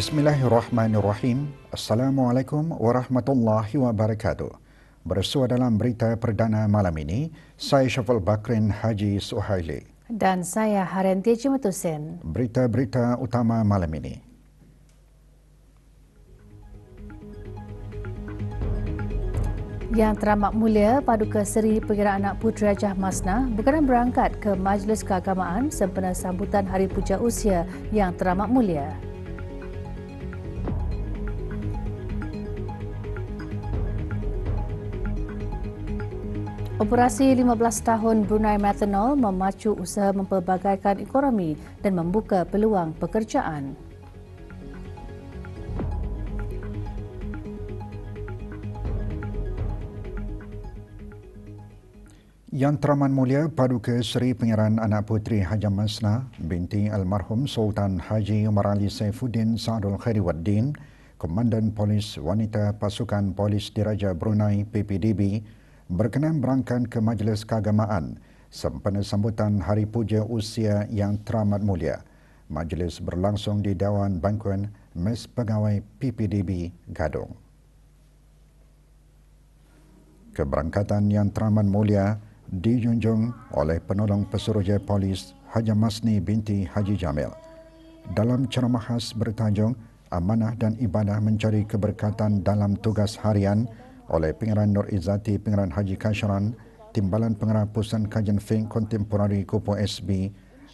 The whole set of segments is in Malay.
Bismillahirrahmanirrahim. Assalamualaikum warahmatullahi wabarakatuh. Bersua dalam berita perdana malam ini, saya Syafal Bakrin Haji Suhaili. Dan saya Harenti Cimutusen. Berita-berita utama malam ini. Yang Teramat Mulia Paduka Seri Pengira Anak Puteri Hajah Masnah berkenan berangkat ke Majlis Keagamaan sempena sambutan Hari Puja Usia Yang Teramat Mulia. Operasi 15 tahun Brunei Methanol memacu usaha mempelbagaikan ekonomi dan membuka peluang pekerjaan. Yang Teramat Mulia Paduka Seri Pengiran Anak Puteri Hajah Masnah binti Almarhum Sultan Haji Umar Ali Saifuddin Saadul Khairiwaddin, Komandan Polis Wanita Pasukan Polis Diraja Brunei PPDB, berkenan berangkat ke Majlis Keagamaan sempena sambutan Hari Puja Usia Yang Teramat Mulia. Majlis berlangsung di Dewan Bankuan Mes Pegawai PPDB Gadong. Keberangkatan Yang Teramat Mulia dijunjung oleh Penolong Pesuruhjaya Polis Hajah Masni binti Haji Jamil. Dalam ceramah khas bertajuk Amanah dan Ibadah Mencari Keberkatan dalam Tugas Harian oleh Pengiran Nur Izzati Pengiran Haji Kasharan, Timbalan Pengarah Pusat Kajian Fiqh Kontemporari Kupu SB,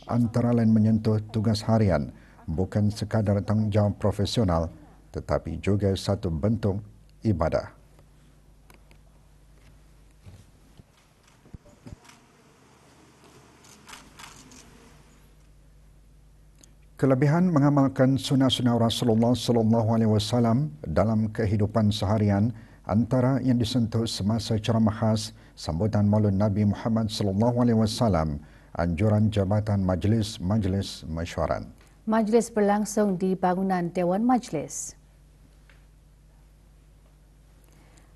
antara lain menyentuh tugas harian bukan sekadar tanggungjawab profesional tetapi juga satu bentuk ibadah. Kelebihan mengamalkan sunnah-sunnah Rasulullah SAW dalam kehidupan seharian antara yang disentuh semasa ceramah khas sambutan Maulid Nabi Muhammad SAW, anjuran Jabatan Majlis Mesyuarat. Majlis berlangsung di bangunan Dewan Majlis.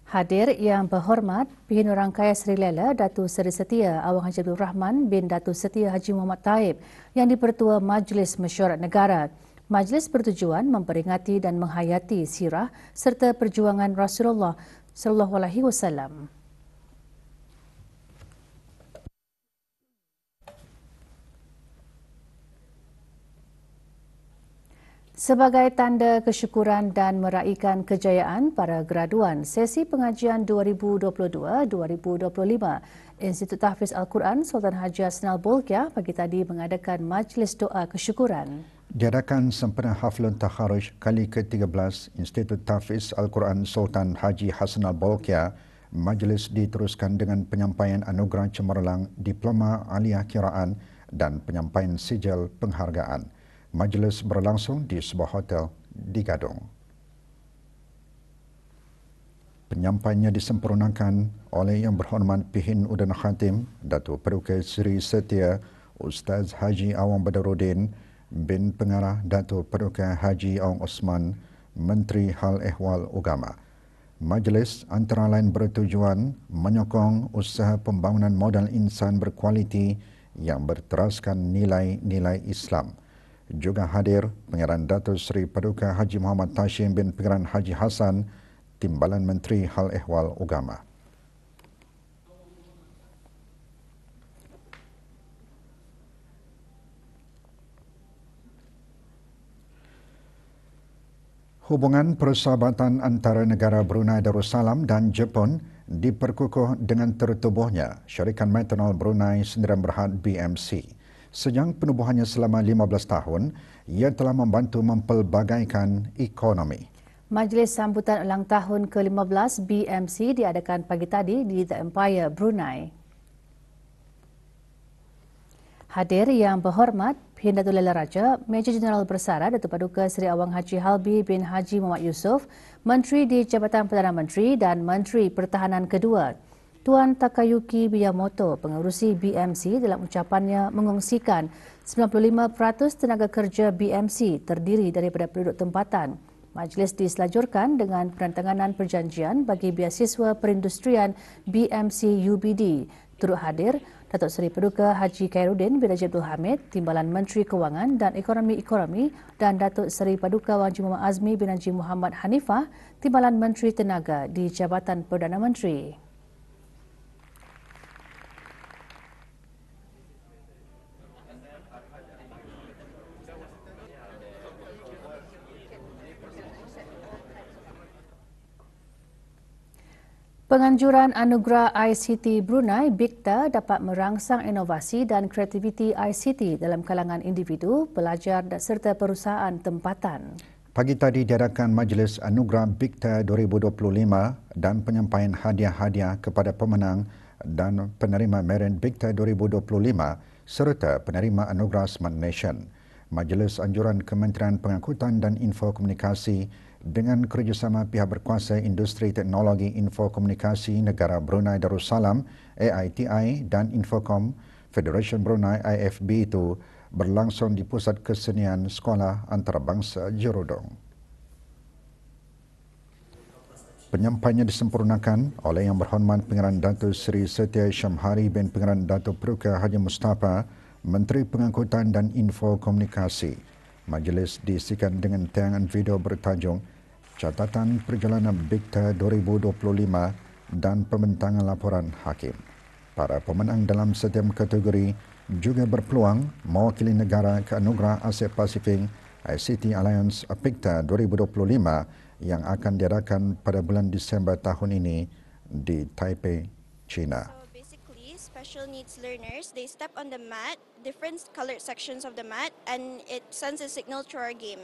Hadir Yang Berhormat Pihak Rangkaian Seri Lela Datuk Seri Setia Awang Haji Abdul Rahman bin Datuk Setia Haji Muhammad Taib yang di-Pertua Majlis Mesyuarat Negara. Majlis bertujuan memperingati dan menghayati sirah serta perjuangan Rasulullah sallallahu alaihi wasallam. Sebagai tanda kesyukuran dan meraihkan kejayaan para graduan sesi pengajian 2022-2025, Institut Tahfiz Al-Quran Sultan Haji Hassanal Bolkiah pagi tadi mengadakan majlis doa kesyukuran. Diadakan sempena Haflun Takharuj kali ke-13 Institut Tahfiz Al-Quran Sultan Haji Hassanal Bolkiah, majlis diteruskan dengan penyampaian anugerah cemerlang Diploma Aliyah Kiraan dan penyampaian sijil penghargaan. Majlis berlangsung di sebuah hotel di Gadong. Penyampaiannya disempurnakan oleh Yang Berhormat Pihin Udin Khatim, Datuk Paduka Seri Setia Ustaz Haji Awang Badaruddin bin Pengarah Datuk Paduka Haji Awang Osman, Menteri Hal Ehwal Agama. Majlis antara lain bertujuan menyokong usaha pembangunan modal insan berkualiti yang berteraskan nilai-nilai Islam. Juga hadir Pengiran Datuk Seri Paduka Haji Muhammad Tashim bin Pengiran Haji Hassan, Timbalan Menteri Hal Ehwal Agama. Hubungan persahabatan antara negara Brunei Darussalam dan Jepun diperkukuh dengan tertubuhnya Syarikat Methanol Brunei Sdn Bhd BMC. Sejak penubuhannya selama 15 tahun, ia telah membantu mempelbagaikan ekonomi. Majlis sambutan ulang tahun ke-15 BMC diadakan pagi tadi di The Empire, Brunei. Hadir Yang Berhormat Hin Datuk Lela Raja, Major Jeneral Bersara Datuk Paduka Seri Awang Haji Halbi bin Haji Muhammad Yusof, Menteri di Jabatan Perdana Menteri dan Menteri Pertahanan kedua. Tuan Takayuki Miyamoto, pengerusi BMC, dalam ucapannya mengongsikan 95% tenaga kerja BMC terdiri daripada penduduk tempatan. Majlis diselajurkan dengan penandatanganan perjanjian bagi beasiswa perindustrian BMC UBD. Turut hadir Datuk Seri Paduka Haji Khairuddin bin Haji Abdul Hamid, Timbalan Menteri Kewangan dan Ekonomi dan Datuk Seri Paduka Wan Haji Muhammad Azmi bin Haji Muhammad Hanifah, Timbalan Menteri Tenaga di Jabatan Perdana Menteri. Penganjuran Anugerah ICT Brunei BIKTA dapat merangsang inovasi dan kreativiti ICT dalam kalangan individu, pelajar serta perusahaan tempatan. Pagi tadi diadakan Majlis Anugerah BIKTA 2025 dan penyampaian hadiah-hadiah kepada pemenang dan penerima Merit BIKTA 2025 serta penerima Anugerah Smart Nation. Majlis Anjuran Kementerian Pengangkutan dan Infokomunikasi dengan kerjasama pihak berkuasa Industri Teknologi Infokomunikasi Negara Brunei Darussalam AITI dan Infocom Federation Brunei IFB itu berlangsung di Pusat Kesenian Sekolah Antarabangsa Jerudong. Penyampaiannya disempurnakan oleh Yang Berhormat Pengarah Datuk Seri Setia Syamhari bin Pengarah Datuk Peruka Haji Mustafa, Menteri Pengangkutan dan Infokomunikasi. Majlis diisikan dengan tayangan video bertajuk Catatan Perjalanan BIKTA 2025 dan Pembentangan Laporan Hakim. Para pemenang dalam setiap kategori juga berpeluang mewakili negara ke Anugerah Asia Pasifik ICT Alliance BIKTA 2025 yang akan diadakan pada bulan Disember tahun ini di Taipei, China. Special needs learners, they step on the mat, different colored sections of the mat, and it sends a signal to our game.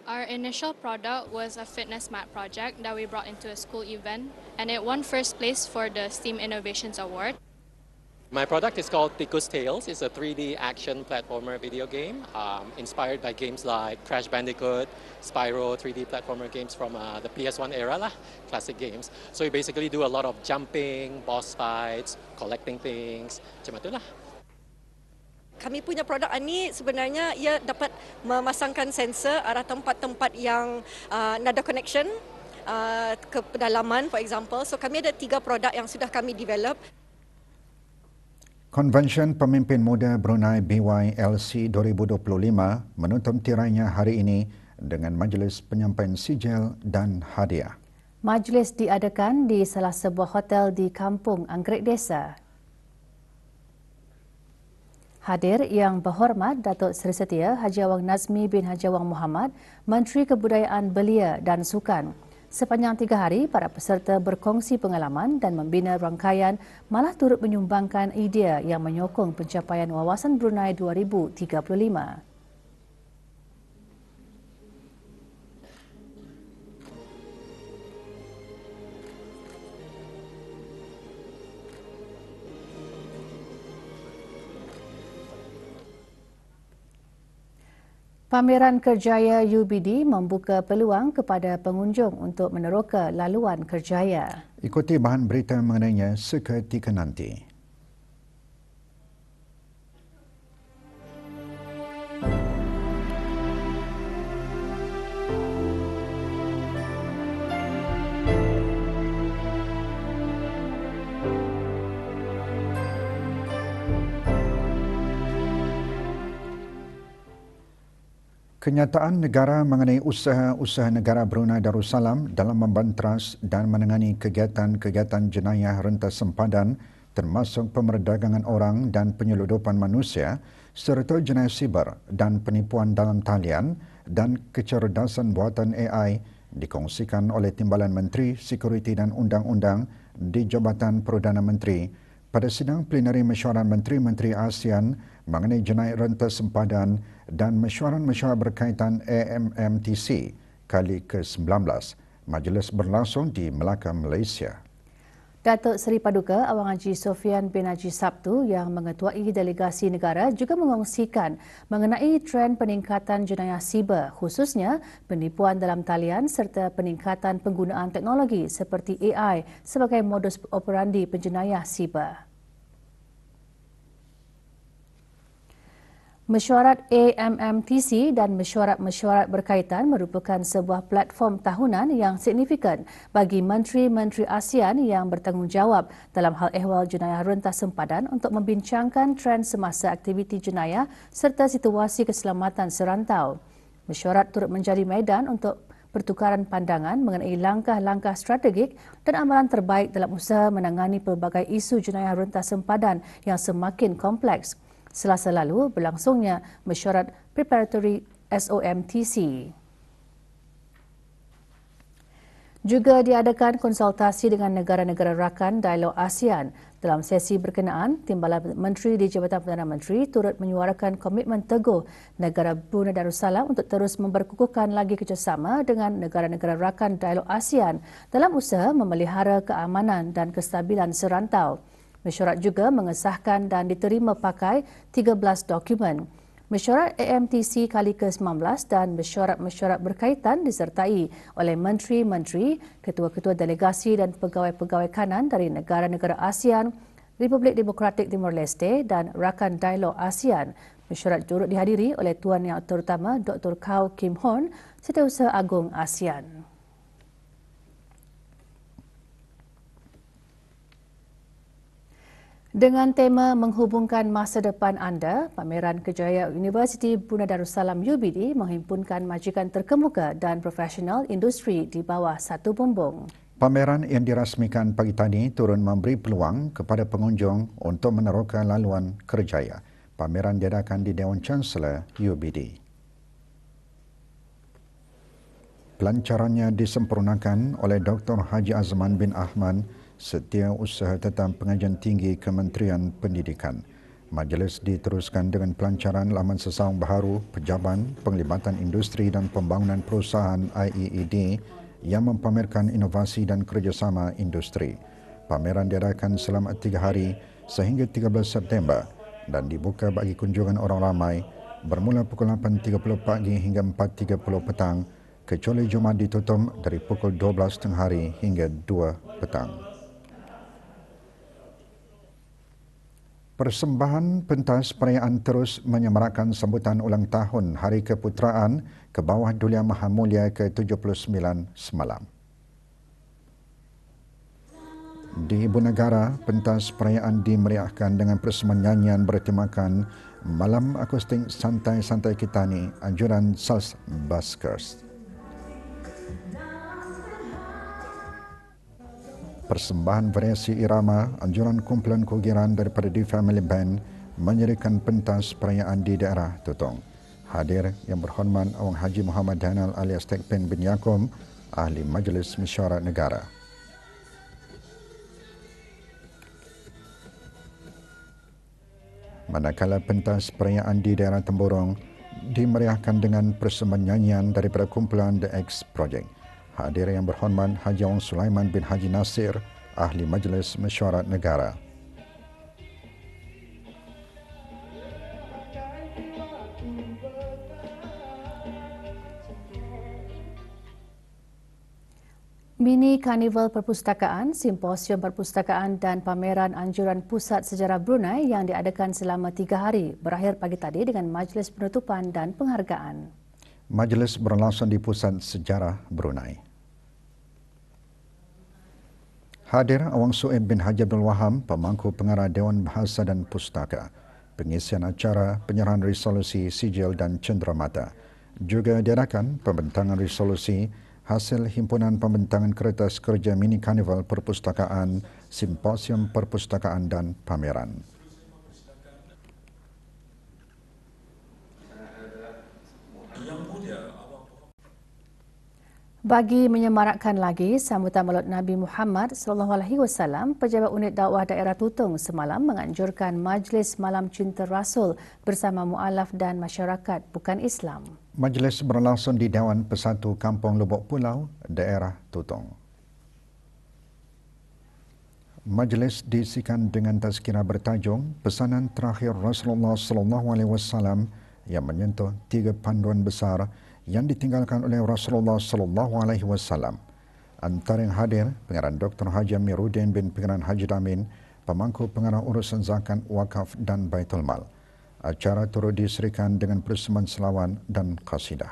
Our initial product was a fitness mat project that we brought into a school event, and it won first place for the STEAM Innovations Award. My product is called Tikus Tales. It's a 3D action platformer video game inspired by games like Crash Bandicoot, Spyro, 3D platformer games from the PS1 era lah, classic games. So we basically do a lot of jumping, boss fights, collecting things, macam itulah. Kami punya produk ini sebenarnya ia dapat memasangkan sensor arah tempat-tempat yang nada connection ke pedalaman, for example. So kami ada 3 produk yang sudah kami develop. Konvensyen Pemimpin Muda Brunei BYLC 2025 menutup tirainya hari ini dengan majlis penyampaian sijil dan hadiah. Majlis diadakan di salah sebuah hotel di Kampung Anggrek Desa. Hadir Yang Berhormat Datuk Seri Setia Haji Awang Nazmi bin Haji Awang Muhammad, Menteri Kebudayaan Belia dan Sukan. Sepanjang 3 hari, para peserta berkongsi pengalaman dan membina rangkaian malah turut menyumbangkan idea yang menyokong pencapaian Wawasan Brunei 2035. Pameran Kerjaya UBD membuka peluang kepada pengunjung untuk meneroka laluan kerjaya. Ikuti bahan berita mengenainya seketika nanti. Kenyataan negara mengenai usaha-usaha negara Brunei Darussalam dalam membanteras dan menangani kegiatan-kegiatan jenayah rentas sempadan termasuk pemerdagangan orang dan penyeludupan manusia serta jenayah siber dan penipuan dalam talian dan kecerdasan buatan AI dikongsikan oleh Timbalan Menteri Sekuriti dan Undang-Undang di Jabatan Perdana Menteri pada sidang plenari mesyuarat Menteri-Menteri ASEAN mengenai jenayah rentas sempadan dan mesyuarat-mesyuarat berkaitan AMMTC kali ke-19. Majlis berlangsung di Melaka, Malaysia. Datuk Seri Paduka Awang Haji Sofian bin Haji Sabtu yang mengetuai delegasi negara juga mengongsikan mengenai trend peningkatan jenayah siber, khususnya penipuan dalam talian serta peningkatan penggunaan teknologi seperti AI sebagai modus operandi penjenayah siber. Mesyuarat AMMTC dan mesyuarat-mesyuarat berkaitan merupakan sebuah platform tahunan yang signifikan bagi menteri-menteri ASEAN yang bertanggungjawab dalam hal ehwal jenayah rentas sempadan untuk membincangkan trend semasa aktiviti jenayah serta situasi keselamatan serantau. Mesyuarat turut menjadi medan untuk pertukaran pandangan mengenai langkah-langkah strategik dan amalan terbaik dalam usaha menangani pelbagai isu jenayah rentas sempadan yang semakin kompleks. Selasa lalu berlangsungnya mesyuarat preparatory SOMTC. Juga diadakan konsultasi dengan negara-negara rakan Dialog ASEAN. Dalam sesi berkenaan, Timbalan Menteri di Jabatan Perdana Menteri turut menyuarakan komitmen teguh negara Brunei Darussalam untuk terus memperkukuhkan lagi kerjasama dengan negara-negara rakan Dialog ASEAN dalam usaha memelihara keamanan dan kestabilan serantau. Mesyuarat juga mengesahkan dan diterima pakai 13 dokumen. Mesyuarat AMTC kali ke-19 dan mesyuarat-mesyuarat berkaitan disertai oleh menteri-menteri, ketua-ketua delegasi dan pegawai-pegawai kanan dari negara-negara ASEAN, Republik Demokratik Timor Leste dan rakan Dialog ASEAN. Mesyuarat turut dihadiri oleh Tuan Yang Terutama Dr. Kau Kim Horn, Setiausaha Agung ASEAN. Dengan tema menghubungkan masa depan anda, pameran kejayaan Universiti Brunei Darussalam UBD menghimpunkan majikan terkemuka dan profesional industri di bawah satu bumbung. Pameran yang dirasmikan pagi tadi turut memberi peluang kepada pengunjung untuk meneroka laluan kerjaya. Pameran diadakan di Dewan Chancellor UBD. Pelancarannya disempurnakan oleh Dr. Haji Azman bin Ahmad, Setiausaha Tetap Pengajian Tinggi Kementerian Pendidikan. Majlis diteruskan dengan pelancaran laman sesaung baharu Pejaban Penglibatan Industri dan Pembangunan Perusahaan IEED yang mempamerkan inovasi dan kerjasama industri. Pameran diadakan selama 3 hari sehingga 13 September dan dibuka bagi kunjungan orang ramai bermula pukul 8.30 pagi hingga 4.30 petang, kecuali Jumaat ditutup dari pukul 12 tengah hari hingga 2 petang. Persembahan pentas perayaan terus menyemarakan sambutan ulang tahun Hari Keputeraan ke bawah Duli Maha Mulia ke-79 semalam. Di Ibu Negara, pentas perayaan dimeriahkan dengan persembahan nyanyian bertemakan Malam Akustik Santai-Santai Kitani, anjuran Sals Baskers. Persembahan variasi irama, anjuran kumpulan kugiran daripada The Family Band menyerikan pentas perayaan di daerah Tutong. Hadir yang berhormat Awang Haji Muhammad Daniel alias Tekpen bin Yaakob, Ahli Majlis Mesyuarat Negara. Manakala pentas perayaan di daerah Temburong dimeriahkan dengan persembahan nyanyian daripada kumpulan The X Project. Hadir yang berhormat Haji Awang Sulaiman bin Haji Nasir, Ahli Majlis Mesyuarat Negara. Mini Karnival Perpustakaan, Simposium Perpustakaan dan Pameran Anjuran Pusat Sejarah Brunei yang diadakan selama 3 hari berakhir pagi tadi dengan majlis penutupan dan penghargaan. Majlis berlangsung di Pusat Sejarah Brunei. Hadir Awang Su'ib bin Haji Abdul Wahab, Pemangku Pengarah Dewan Bahasa dan Pustaka. Pengisian acara penyerahan resolusi sijil dan cenderamata. Juga diadakan pembentangan resolusi hasil himpunan pembentangan kertas kerja Mini Karnival Perpustakaan, Simposium Perpustakaan dan Pameran. Bagi menyemarakkan lagi sambutan Maulid Nabi Muhammad SAW, Pejabat Unit Dakwah Daerah Tutong semalam menganjurkan Majlis Malam Cinta Rasul bersama mualaf dan masyarakat bukan Islam. Majlis berlangsung di Dewan Pesatu Kampung Lubuk Pulau, daerah Tutong. Majlis diisikan dengan tazkirah bertajuk Pesanan Terakhir Rasulullah SAW yang menyentuh 3 panduan besar yang ditinggalkan oleh Rasulullah SAW. Antara yang hadir, Pengarah Dr. Haji Amiruddin bin Pengarah Haji Damin, Pemangku Pengarah Urusan Zakat, Wakaf dan Baitul Mal. Acara turut diserikan dengan persembahan selawat dan qasidah.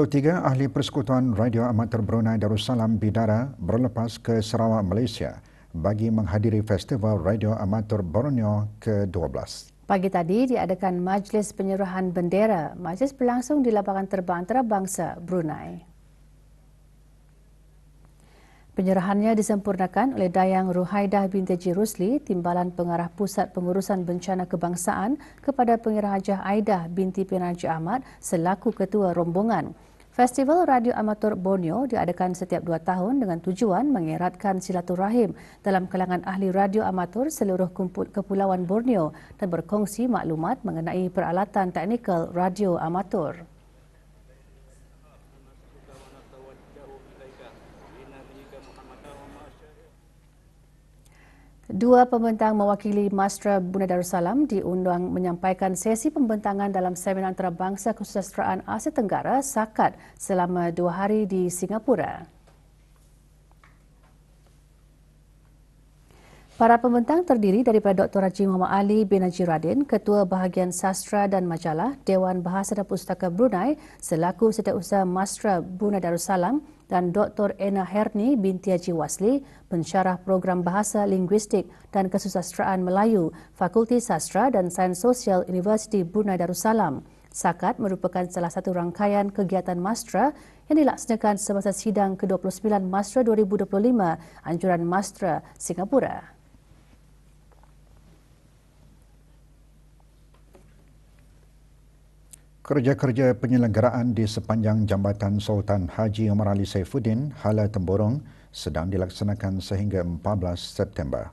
Tiga ahli Persekutuan Radio Amatur Brunei Darussalam Bidara berlepas ke Sarawak, Malaysia bagi menghadiri Festival Radio Amatur Borneo ke-12. Pagi tadi diadakan majlis penyerahan bendera. Majlis berlangsung di lapangan terbang antarabangsa Brunei. Penyerahannya disempurnakan oleh Dayang Ruhaidah binti Haji Rusli, Timbalan Pengarah Pusat Pengurusan Bencana Kebangsaan, kepada Pengarah Hajah Aidah binti Perdana Haji Ahmad selaku Ketua Rombongan. Festival Radio Amatur Borneo diadakan setiap 2 tahun dengan tujuan mengeratkan silaturahim dalam kalangan ahli radio amatur seluruh kepulauan Borneo dan berkongsi maklumat mengenai peralatan teknikal radio amatur. Dua pembentang mewakili Mastra Brunei Darussalam diundang menyampaikan sesi pembentangan dalam seminar antarabangsa kesusastraan Asia Tenggara SAKAT selama 2 hari di Singapura. Para pembentang terdiri daripada Dr. Haji Muhammad Ali bin Haji Radin, Ketua Bahagian Sastra dan Majalah Dewan Bahasa dan Pustaka Brunei selaku Setiausaha Mastra Brunei Darussalam, dan Dr. Ena Herni binti Haji Wasli, pensyarah program Bahasa Linguistik dan Kesusastraan Melayu, Fakulti Sastra dan Sains Sosial Universiti Brunei Darussalam. SAKAT merupakan salah satu rangkaian kegiatan Mastra yang dilaksanakan semasa sidang ke-29 Mastra 2025 Anjuran Mastra Singapura. Kerja-kerja penyelenggaraan di sepanjang Jambatan Sultan Haji Omar Ali Saifuddin, Hala Temborong, sedang dilaksanakan sehingga 14 September.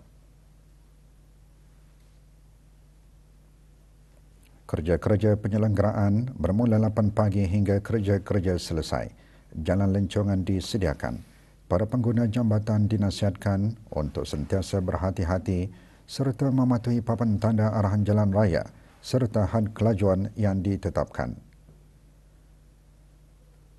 Kerja-kerja penyelenggaraan bermula 8 pagi hingga kerja-kerja selesai. Jalan lencongan disediakan. Para pengguna jambatan dinasihatkan untuk sentiasa berhati-hati serta mematuhi papan tanda arahan jalan raya serta had kelajuan yang ditetapkan.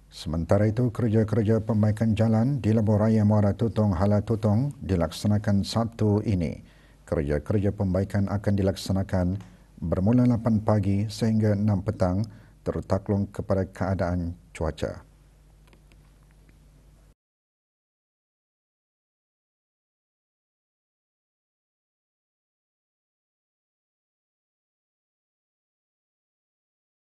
Sementara itu, kerja-kerja pembaikan jalan di Lebuh Raya Muara Tutong, Hala Tutong dilaksanakan Sabtu ini. Kerja-kerja pembaikan akan dilaksanakan bermula 8 pagi sehingga 6 petang tertaklung kepada keadaan cuaca.